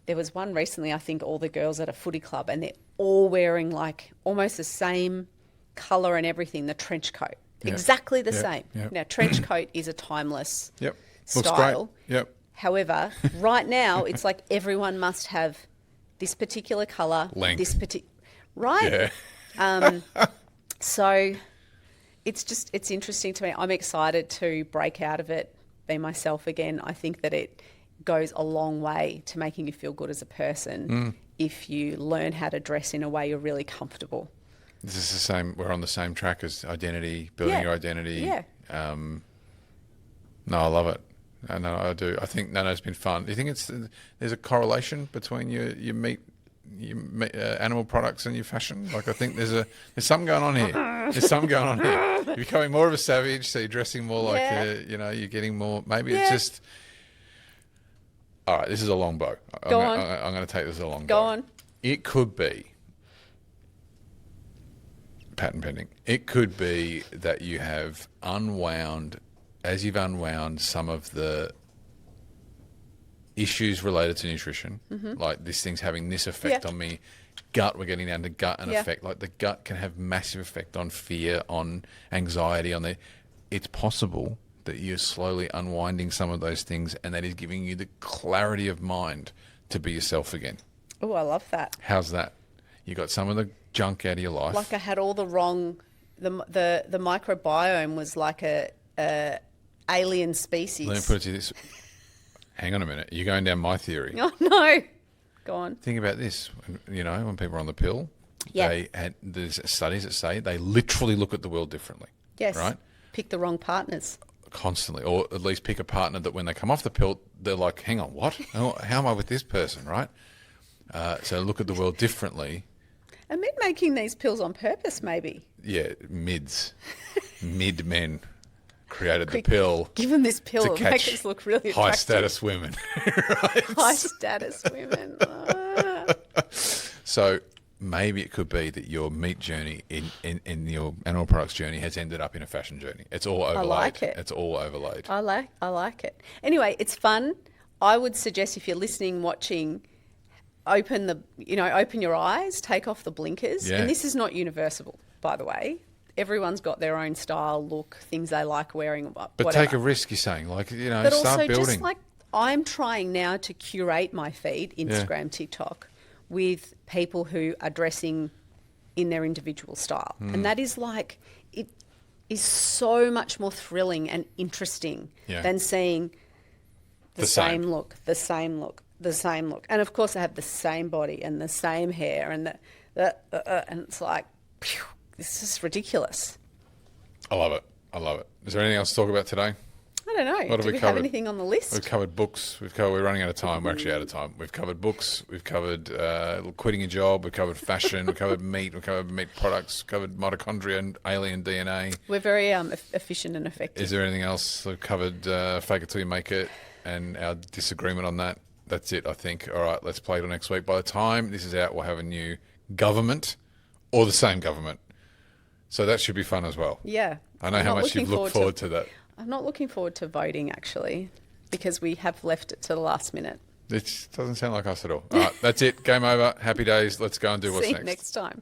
Speaker 2: There was one recently. I think all the girls at a footy club, and they're all wearing like almost the same colour and everything. The trench coat. Yep. Exactly the same. Yep. Now, trench coat is a timeless style.
Speaker 1: Looks great. Yep.
Speaker 2: However, right now, it's like everyone must have this particular colour.
Speaker 1: Length.
Speaker 2: Right? Yeah. So it's interesting to me. I'm excited to break out of it, be myself again. I think that it goes a long way to making you feel good as a person if you learn how to dress in a way you're really comfortable.
Speaker 1: This is the same. We're on the same track as identity, building your identity.
Speaker 2: Yeah.
Speaker 1: No, I love it. No, I do. I think it's been fun. Do you think there's a correlation between your meat, animal products and your fashion? Like, I think there's something going on here. There's something going on here. You're becoming more of a savage, so you're dressing more like you're getting more. Maybe it's just. All right, this is a long bow. I'm going to take this as a long bow.
Speaker 2: Go on.
Speaker 1: It could be. Patent pending. It could be that you have unwound some of the issues related to nutrition, like this thing's having this effect on me. Gut, we're getting down to gut and effect. Like the gut can have massive effect on fear, on anxiety, It's possible that you're slowly unwinding some of those things, and that is giving you the clarity of mind to be yourself again.
Speaker 2: Oh, I love that.
Speaker 1: How's that? You got some of the junk out of your life.
Speaker 2: Like I had all the wrong. The microbiome was like a alien species.
Speaker 1: Let me put it to you this. Hang on a minute. You're going down my theory.
Speaker 2: Oh no. Go on.
Speaker 1: Think about this. When people are on the pill,
Speaker 2: Yeah.
Speaker 1: There's studies that say they literally look at the world differently.
Speaker 2: Yes.
Speaker 1: Right?
Speaker 2: Pick the wrong partners.
Speaker 1: Constantly, or at least pick a partner that when they come off the pill, they're like, hang on, what? How am I with this person, right? So look at the world differently.
Speaker 2: And men making these pills on purpose, maybe.
Speaker 1: Yeah, mid men created the pill.
Speaker 2: Give them this pill to make us look really attractive.
Speaker 1: High status women. Right?
Speaker 2: High status women.
Speaker 1: So maybe it could be that your meat journey in your animal products journey has ended up in a fashion journey. It's all overlaid. I
Speaker 2: like it.
Speaker 1: It's all overlaid.
Speaker 2: I like it. Anyway, it's fun. I would suggest if you're listening, watching, open your eyes, take off the blinkers.
Speaker 1: Yeah.
Speaker 2: And this is not universal, by the way. Everyone's got their own style, look, things they like wearing, whatever.
Speaker 1: But take a risk, you're saying, like,
Speaker 2: but
Speaker 1: start
Speaker 2: also
Speaker 1: building.
Speaker 2: Just like I'm trying now to curate my feed, Instagram, TikTok, with people who are dressing in their individual style. And that is like, it is so much more thrilling and interesting than seeing the same look. And of course, they have the same body and the same hair and and it's like, phew, this is ridiculous.
Speaker 1: I love it. Is there anything else to talk about today?
Speaker 2: I don't know. Do we have anything on the list?
Speaker 1: We've covered books. We're running out of time. We're actually out of time. We've covered books. We've covered quitting a job. We've covered fashion. We've covered meat. We've covered meat products. We've covered mitochondria and alien DNA.
Speaker 2: We're very efficient and effective.
Speaker 1: Is there anything else? We've covered fake it till you make it and our disagreement on that. That's it, I think. All right, let's play till next week. By the time this is out, we'll have a new government or the same government. So that should be fun as well.
Speaker 2: Yeah.
Speaker 1: I know how much you've looked forward to that.
Speaker 2: I'm not looking forward to voting, actually, because we have left it to the last minute.
Speaker 1: It doesn't sound like us at all. All right, that's it. Game over. Happy days. Let's go and do what's next.
Speaker 2: See you next time.